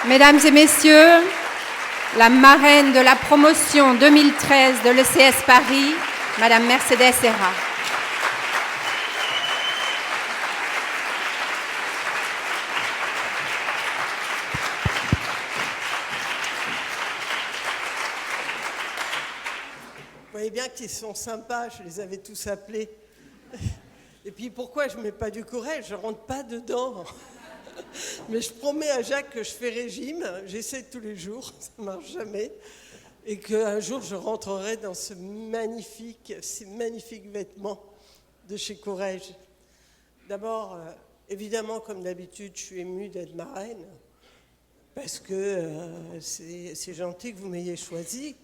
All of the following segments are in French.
Mesdames et messieurs, la marraine de la promotion 2013 de l'ECS Paris, Madame Mercedes Herra. Vous voyez bien qu'ils sont sympas, je les avais tous appelés. Et puis pourquoi je ne mets pas du courage? Je ne rentre pas dedans. Mais je promets à Jacques que je fais régime, j'essaie tous les jours, ça ne marche jamais, et qu'un jour je rentrerai dans ces magnifiques vêtements de chez Courrèges. D'abord, évidemment, comme d'habitude, je suis émue d'être marraine, parce que c'est gentil que vous m'ayez choisie.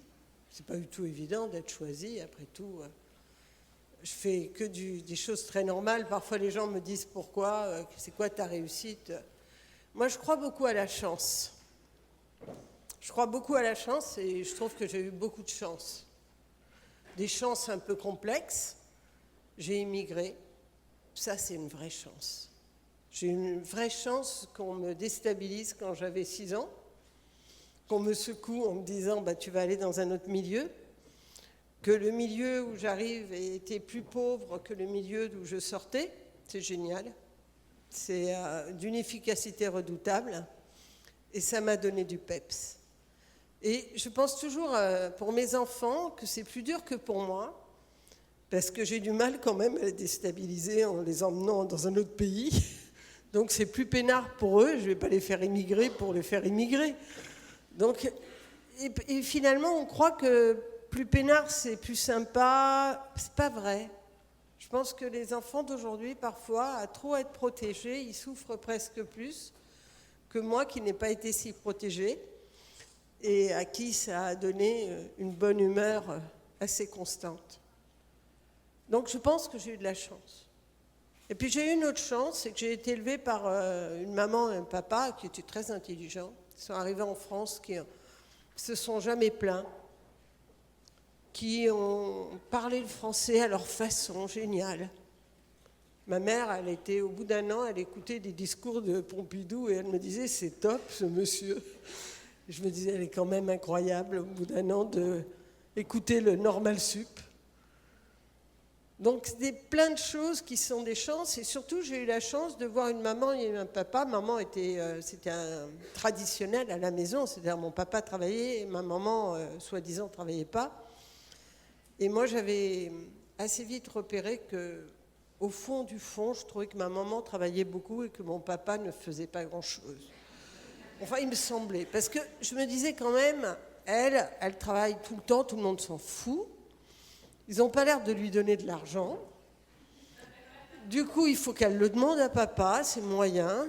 C'est pas du tout évident d'être choisie, après tout. Je fais que des choses très normales. Parfois, les gens me disent pourquoi, c'est quoi ta réussite? Moi, je crois beaucoup à la chance. Je crois beaucoup à la chance et je trouve que j'ai eu beaucoup de chance. Des chances un peu complexes. J'ai immigré. Ça, c'est une vraie chance. J'ai eu une vraie chance qu'on me déstabilise quand j'avais 6 ans, qu'on me secoue en me disant bah, « tu vas aller dans un autre milieu », que le milieu où j'arrive était plus pauvre que le milieu d'où je sortais. C'est génial. C'est d'une efficacité redoutable et ça m'a donné du peps. Et je pense toujours pour mes enfants que c'est plus dur que pour moi parce que j'ai du mal quand même à les déstabiliser en les emmenant dans un autre pays. Donc c'est plus peinard pour eux, je ne vais pas les faire immigrer pour les faire immigrer. Donc, et finalement on croit que plus peinard c'est plus sympa, c'est pas vrai. Je pense que les enfants d'aujourd'hui, parfois, à trop être protégés, ils souffrent presque plus que moi qui n'ai pas été si protégée et à qui ça a donné une bonne humeur assez constante. Donc je pense que j'ai eu de la chance. Et puis j'ai eu une autre chance, c'est que j'ai été élevée par une maman et un papa qui étaient très intelligents. Ils sont arrivés en France, qui se sont jamais plaints, qui ont parlé le français à leur façon, génial. Ma mère, elle était, au bout d'un an, elle écoutait des discours de Pompidou et elle me disait « c'est top ce monsieur ». Je me disais « elle est quand même incroyable au bout d'un an d'écouter le Normal Sup ». Donc c'est plein de choses qui sont des chances et surtout j'ai eu la chance de voir une maman et un papa. Maman c'était un traditionnel à la maison, c'est-à-dire mon papa travaillait et ma maman, soi-disant, ne travaillait pas. Et moi, j'avais assez vite repéré qu'au fond du fond, je trouvais que ma maman travaillait beaucoup et que mon papa ne faisait pas grand-chose. Enfin, il me semblait. Parce que je me disais quand même, elle travaille tout le temps, tout le monde s'en fout. Ils n'ont pas l'air de lui donner de l'argent. Du coup, il faut qu'elle le demande à papa, c'est moyen.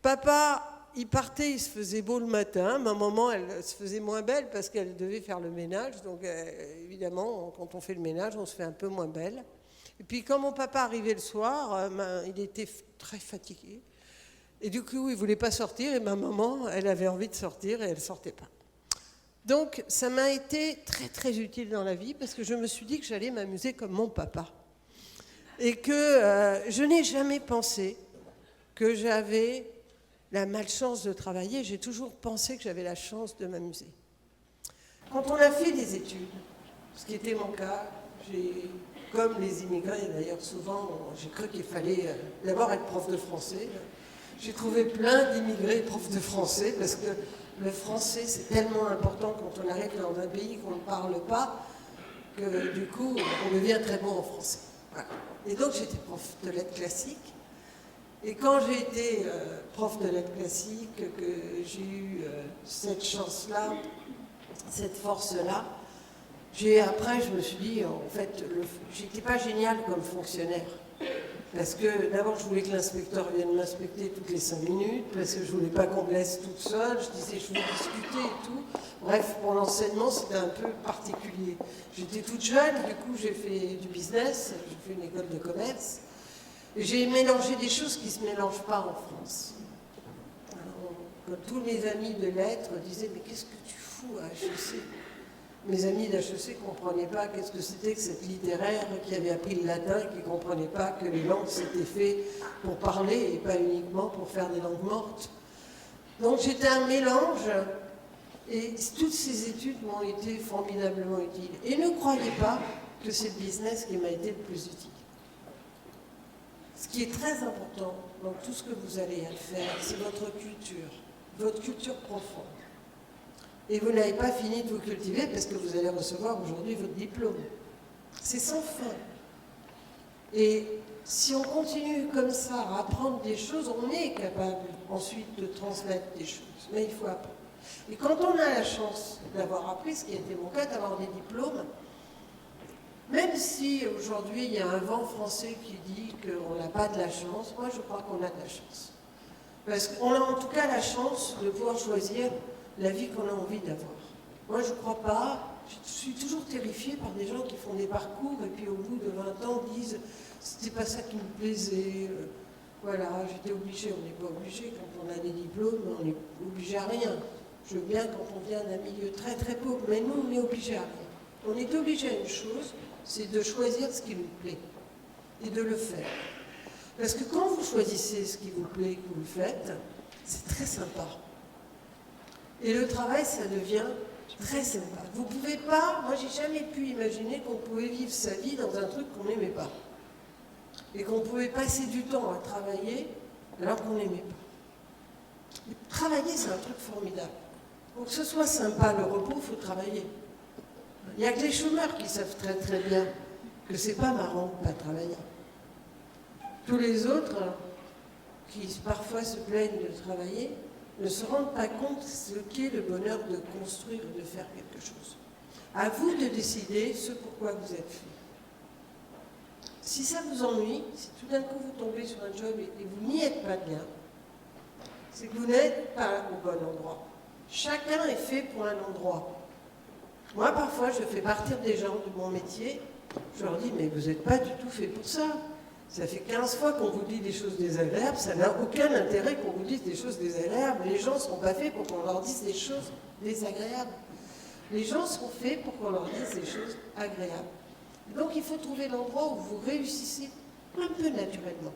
Papa... il partait, il se faisait beau le matin. Ma maman, elle se faisait moins belle parce qu'elle devait faire le ménage. Donc, évidemment, quand on fait le ménage, on se fait un peu moins belle. Et puis, quand mon papa arrivait le soir, il était très fatigué. Et du coup, il ne voulait pas sortir. Et ma maman, elle avait envie de sortir et elle ne sortait pas. Donc, ça m'a été très, très utile dans la vie parce que je me suis dit que j'allais m'amuser comme mon papa. Et que je n'ai jamais pensé que j'avais... la malchance de travailler, j'ai toujours pensé que j'avais la chance de m'amuser. Quand on a fait des études, ce qui était mon cas, comme les immigrés d'ailleurs souvent, j'ai cru qu'il fallait d'abord être prof de français. J'ai trouvé plein d'immigrés profs de français parce que le français c'est tellement important quand on arrive dans un pays qu'on ne parle pas que du coup on devient très bon en français. Voilà. Et donc j'étais prof de lettres classiques. Et quand j'ai été prof de lettres classiques, que j'ai eu cette chance-là, cette force-là, après je me suis dit, en fait, j'étais pas géniale comme fonctionnaire. Parce que d'abord je voulais que l'inspecteur vienne m'inspecter toutes les 5 minutes, parce que je voulais pas qu'on me laisse toute seule, je disais je veux discuter et tout. Bref, pour l'enseignement c'était un peu particulier. J'étais toute jeune, du coup j'ai fait du business, j'ai fait une école de commerce. J'ai mélangé des choses qui ne se mélangent pas en France. Alors, tous mes amis de lettres disaient « mais qu'est-ce que tu fous à HEC ?» Mes amis d'HEC ne comprenaient pas qu'est-ce que c'était que cette littéraire qui avait appris le latin, qui ne comprenait pas que les langues s'étaient faites pour parler et pas uniquement pour faire des langues mortes. Donc j'étais un mélange, et toutes ces études m'ont été formidablement utiles. Et ne croyez pas que c'est le business qui m'a été le plus utile. Ce qui est très important dans tout ce que vous allez faire, c'est votre culture profonde. Et vous n'avez pas fini de vous cultiver parce que vous allez recevoir aujourd'hui votre diplôme. C'est sans fin. Et si on continue comme ça à apprendre des choses, on est capable ensuite de transmettre des choses. Mais il faut apprendre. Et quand on a la chance d'avoir appris, ce qui a été mon cas, d'avoir des diplômes, même si aujourd'hui il y a un vent français qui dit qu'on n'a pas de la chance, moi je crois qu'on a de la chance. Parce qu'on a en tout cas la chance de pouvoir choisir la vie qu'on a envie d'avoir. Moi je ne crois pas, je suis toujours terrifiée par des gens qui font des parcours et puis au bout de 20 ans disent c'était pas ça qui me plaisait, voilà, j'étais obligée. On n'est pas obligé quand on a des diplômes, on n'est obligé à rien. Je veux bien quand on vient d'un milieu très très pauvre, mais nous on est obligé à rien. On est obligé à une chose, c'est de choisir ce qui nous plaît et de le faire. Parce que quand vous choisissez ce qui vous plaît et que vous le faites, c'est très sympa. Et le travail, ça devient très sympa. Vous pouvez pas, moi j'ai jamais pu imaginer qu'on pouvait vivre sa vie dans un truc qu'on n'aimait pas. Et qu'on pouvait passer du temps à travailler alors qu'on n'aimait pas. Et travailler, c'est un truc formidable. Pour que ce soit sympa, le repos, il faut travailler. Il n'y a que les chômeurs qui savent très très bien que c'est pas marrant de ne pas travailler. Tous les autres, qui parfois se plaignent de travailler, ne se rendent pas compte ce qu'est le bonheur de construire et de faire quelque chose. À vous de décider ce pourquoi vous êtes fait. Si ça vous ennuie, si tout d'un coup vous tombez sur un job et vous n'y êtes pas bien, c'est que vous n'êtes pas au bon endroit. Chacun est fait pour un endroit. Moi, parfois, je fais partir des gens de mon métier, je leur dis, mais vous n'êtes pas du tout fait pour ça. Ça fait 15 fois qu'on vous dit des choses désagréables, ça n'a aucun intérêt qu'on vous dise des choses désagréables. Les gens ne sont pas faits pour qu'on leur dise des choses désagréables. Les gens sont faits pour qu'on leur dise des choses agréables. Donc il faut trouver l'endroit où vous réussissez un peu naturellement.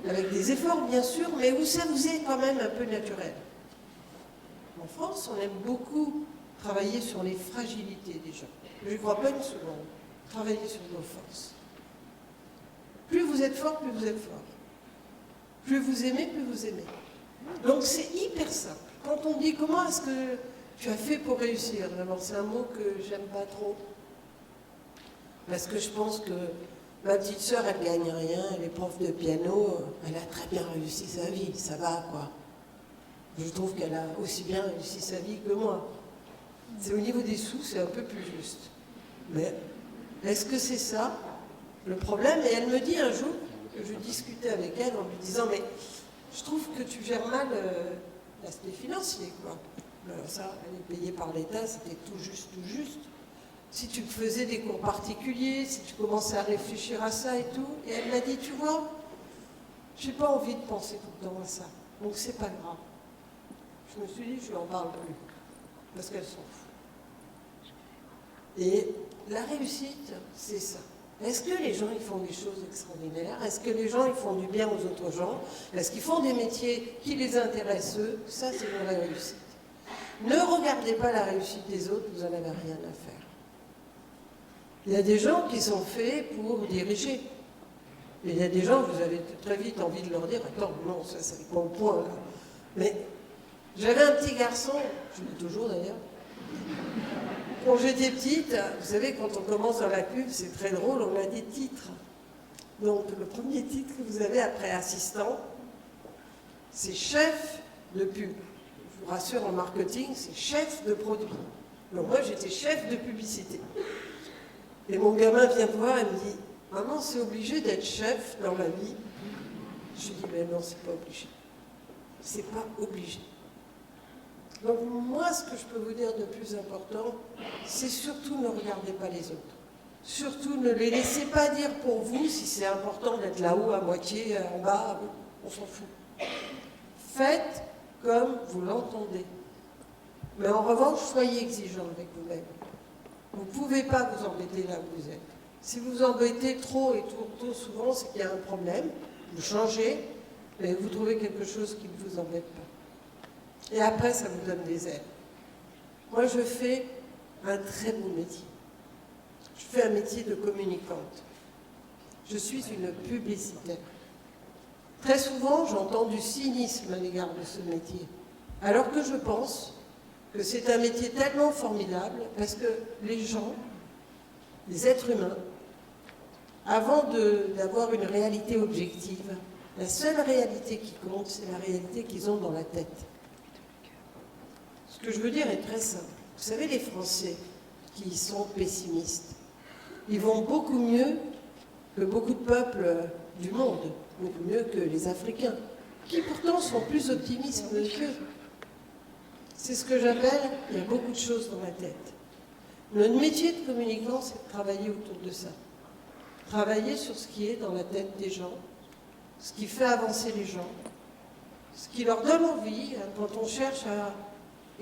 Avec des efforts, bien sûr, mais où ça vous est quand même un peu naturel. En France, on aime beaucoup travailler sur les fragilités des gens. Je ne crois pas une seconde. Travailler sur nos forces. Plus vous êtes fort, plus vous êtes fort. Plus vous aimez, plus vous aimez. Donc c'est hyper simple. Quand on dit comment est-ce que tu as fait pour réussir, d'abord c'est un mot que j'aime pas trop. Parce que je pense que ma petite sœur, elle ne gagne rien, elle est prof de piano, elle a très bien réussi sa vie, ça va quoi. Je trouve qu'elle a aussi bien réussi sa vie que moi. C'est au niveau des sous, c'est un peu plus juste. Mais est-ce que c'est ça le problème? Et elle me dit un jour, que je discutais avec elle en lui disant, mais je trouve que tu gères mal l'aspect financier, quoi. Alors ça, elle est payée par l'État, c'était tout juste, tout juste. Si tu faisais des cours particuliers, si tu commençais à réfléchir à ça et tout. Et elle m'a dit, tu vois, j'ai pas envie de penser tout le temps à ça. Donc c'est pas grave. Je me suis dit, je lui en parle plus. Parce qu'elle s'en fout. Et la réussite, c'est ça. Est-ce que les gens, ils font des choses extraordinaires? Est-ce que les gens, ils font du bien aux autres gens? Est-ce qu'ils font des métiers qui les intéressent eux? Ça, c'est une vraie réussite. Ne regardez pas la réussite des autres, vous n'en avez rien à faire. Il y a des gens qui sont faits pour diriger. Et il y a des gens, vous avez très vite envie de leur dire, attends, non, ça, c'est pas au point, là. Mais j'avais un petit garçon, je l'ai toujours d'ailleurs, quand j'étais petite, vous savez, quand on commence dans la pub, c'est très drôle, on a des titres. Donc, le premier titre que vous avez après assistant, c'est chef de pub. Je vous rassure, en marketing, c'est chef de produit. Donc, moi, j'étais chef de publicité. Et mon gamin vient me voir et me dit, maman, c'est obligé d'être chef dans la vie? Je lui dis, mais non, c'est pas obligé. C'est pas obligé. Donc moi, ce que je peux vous dire de plus important, c'est surtout ne regardez pas les autres. Surtout ne les laissez pas dire pour vous si c'est important d'être là-haut, à moitié, en bas, on s'en fout. Faites comme vous l'entendez. Mais en revanche, soyez exigeant avec vous-même. Vous ne pouvez pas vous embêter là où vous êtes. Si vous vous embêtez trop et trop souvent, c'est qu'il y a un problème. Vous changez, et vous trouvez quelque chose qui ne vous embête pas. Et après, ça vous donne des ailes. Moi, je fais un très beau métier. Je fais un métier de communicante. Je suis une publicitaire. Très souvent, j'entends du cynisme à l'égard de ce métier, alors que je pense que c'est un métier tellement formidable parce que les gens, les êtres humains, avant d'avoir une réalité objective, la seule réalité qui compte, c'est la réalité qu'ils ont dans la tête. Ce que je veux dire est très simple. Vous savez, les Français qui sont pessimistes, ils vont beaucoup mieux que beaucoup de peuples du monde, beaucoup mieux que les Africains, qui pourtant sont plus optimistes qu'eux. C'est ce que j'appelle, il y a beaucoup de choses dans la tête. Notre métier de communicant, c'est de travailler autour de ça. Travailler sur ce qui est dans la tête des gens, ce qui fait avancer les gens, ce qui leur donne envie, hein, quand on cherche à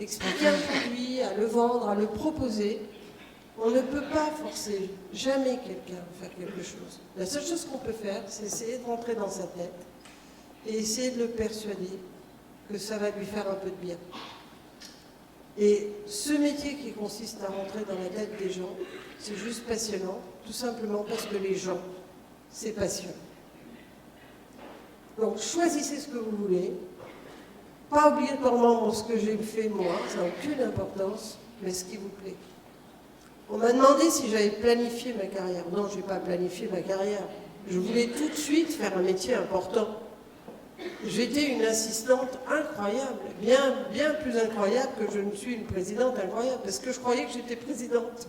expliquer un produit, à le vendre, à le proposer. On ne peut pas forcer jamais quelqu'un à faire quelque chose. La seule chose qu'on peut faire, c'est essayer de rentrer dans sa tête et essayer de le persuader que ça va lui faire un peu de bien. Et ce métier qui consiste à rentrer dans la tête des gens, c'est juste passionnant, tout simplement parce que les gens, c'est passionnant. Donc choisissez ce que vous voulez, pas obligatoirement ce que j'ai fait moi, ça n'a aucune importance, mais ce qui vous plaît. On m'a demandé si j'avais planifié ma carrière. Non, je n'ai pas planifié ma carrière. Je voulais tout de suite faire un métier important. J'étais une assistante incroyable, bien plus incroyable que je ne suis une présidente incroyable, parce que je croyais que j'étais présidente.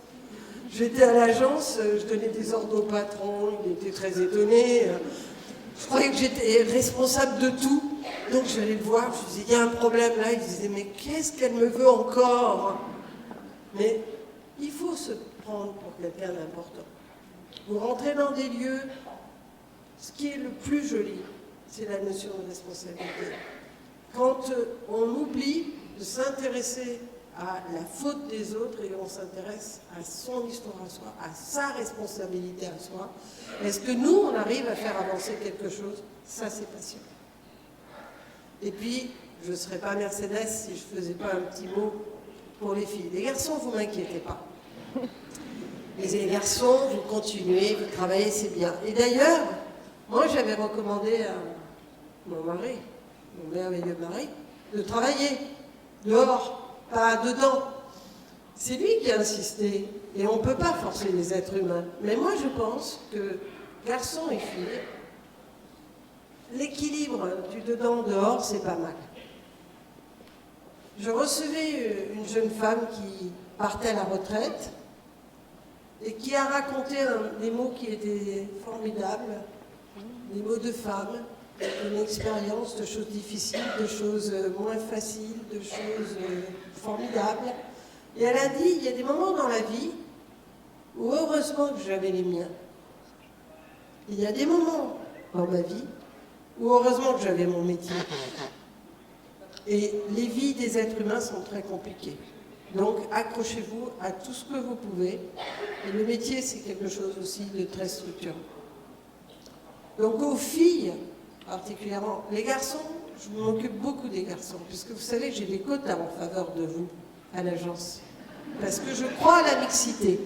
J'étais à l'agence, je donnais des ordres au patron, il était très étonné. Je croyais que j'étais responsable de tout. Donc j'allais le voir, je lui disais, il y a un problème là. Il disait, mais qu'est-ce qu'elle me veut encore? Mais il faut se prendre pour quelqu'un d'important. Vous rentrez dans des lieux, ce qui est le plus joli, c'est la notion de responsabilité. Quand on oublie de s'intéresser à la faute des autres et on s'intéresse à son histoire à soi, à sa responsabilité à soi, est-ce que nous, on arrive à faire avancer quelque chose? Ça, c'est passionnant. Et puis, je ne serais pas Mercedes si je ne faisais pas un petit mot pour les filles. Les garçons, vous m'inquiétez pas. Les garçons, vous continuez, vous travaillez, c'est bien. Et d'ailleurs, moi, j'avais recommandé à mon mari, mon merveilleux mari, de travailler dehors, pas dedans. C'est lui qui a insisté. Et on ne peut pas forcer les êtres humains. Mais moi, je pense que garçons et filles, l'équilibre du dedans-dehors, c'est pas mal. Je recevais une jeune femme qui partait à la retraite et qui a raconté des mots qui étaient formidables, des mots de femme, une expérience de choses difficiles, de choses moins faciles, de choses formidables. Et elle a dit, il y a des moments dans la vie où heureusement que j'avais les miens. Il y a des moments dans ma vie où heureusement que j'avais mon métier. Et les vies des êtres humains sont très compliquées. Donc accrochez-vous à tout ce que vous pouvez. Et le métier, c'est quelque chose aussi de très structurant. Donc aux filles, particulièrement, les garçons, je m'occupe beaucoup des garçons, puisque vous savez que j'ai des quotas en faveur de vous à l'agence. Parce que je crois à la mixité.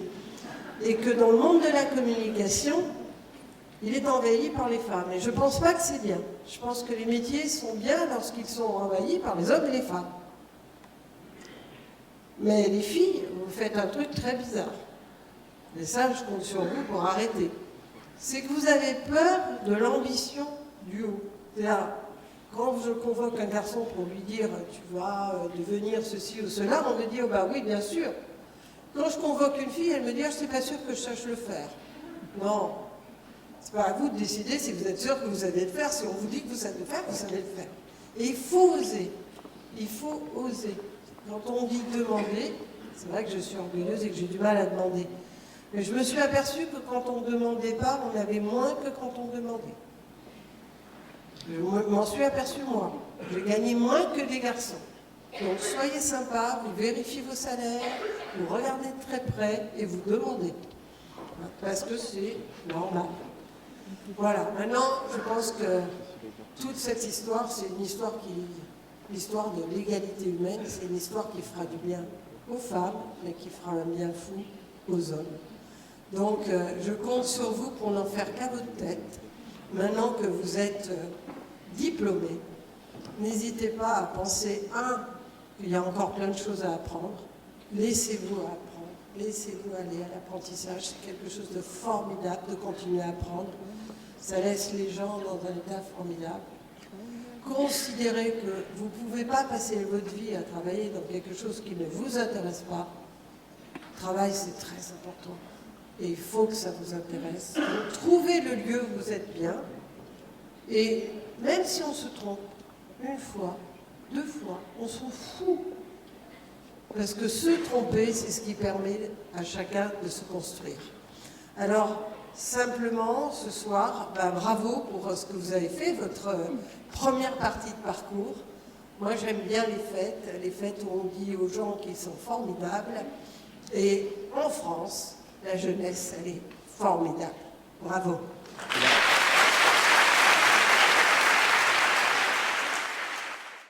Et que dans le monde de la communication, il est envahi par les femmes. Et je ne pense pas que c'est bien. Je pense que les métiers sont bien lorsqu'ils sont envahis par les hommes et les femmes. Mais les filles, vous faites un truc très bizarre. Et ça, je compte sur vous pour arrêter. C'est que vous avez peur de l'ambition du haut. C'est-à-dire, quand je convoque un garçon pour lui dire « tu vas devenir ceci ou cela », on me dit « oh bah oui, bien sûr ». Quand je convoque une fille, elle me dit « je ne suis pas sûre que je sache le faire ». Non, c'est pas à vous de décider si vous êtes sûr que vous savez le faire. Si on vous dit que vous savez le faire, vous savez le faire. Et il faut oser. Il faut oser. Quand on dit demander, c'est vrai que je suis orgueilleuse et que j'ai du mal à demander. Mais je me suis aperçue que quand on ne demandait pas, on avait moins que quand on demandait. Je m'en suis aperçue moi. J'ai gagné moins que les garçons. Donc soyez sympas, vous vérifiez vos salaires, vous regardez de très près et vous demandez. Parce que c'est normal. Voilà, maintenant je pense que toute cette histoire, c'est une histoire l'histoire de l'égalité humaine, c'est une histoire qui fera du bien aux femmes, mais qui fera un bien fou aux hommes. Donc, je compte sur vous pour n'en faire qu'à votre tête. Maintenant que vous êtes diplômés, n'hésitez pas à penser, qu'il y a encore plein de choses à apprendre. Laissez-vous apprendre, laissez-vous aller à l'apprentissage. C'est quelque chose de formidable de continuer à apprendre. Ça laisse les gens dans un état formidable. Considérez que vous ne pouvez pas passer votre vie à travailler dans quelque chose qui ne vous intéresse pas. Le travail, c'est très important. Et il faut que ça vous intéresse. Donc, trouvez le lieu où vous êtes bien. Et même si on se trompe, une fois, 2 fois, on s'en fout. Parce que se tromper, c'est ce qui permet à chacun de se construire. Alors, simplement, ce soir, bravo pour ce que vous avez fait, votre première partie de parcours. Moi, j'aime bien les fêtes où on dit aux gens qu'ils sont formidables. Et en France, la jeunesse, elle est formidable. Bravo.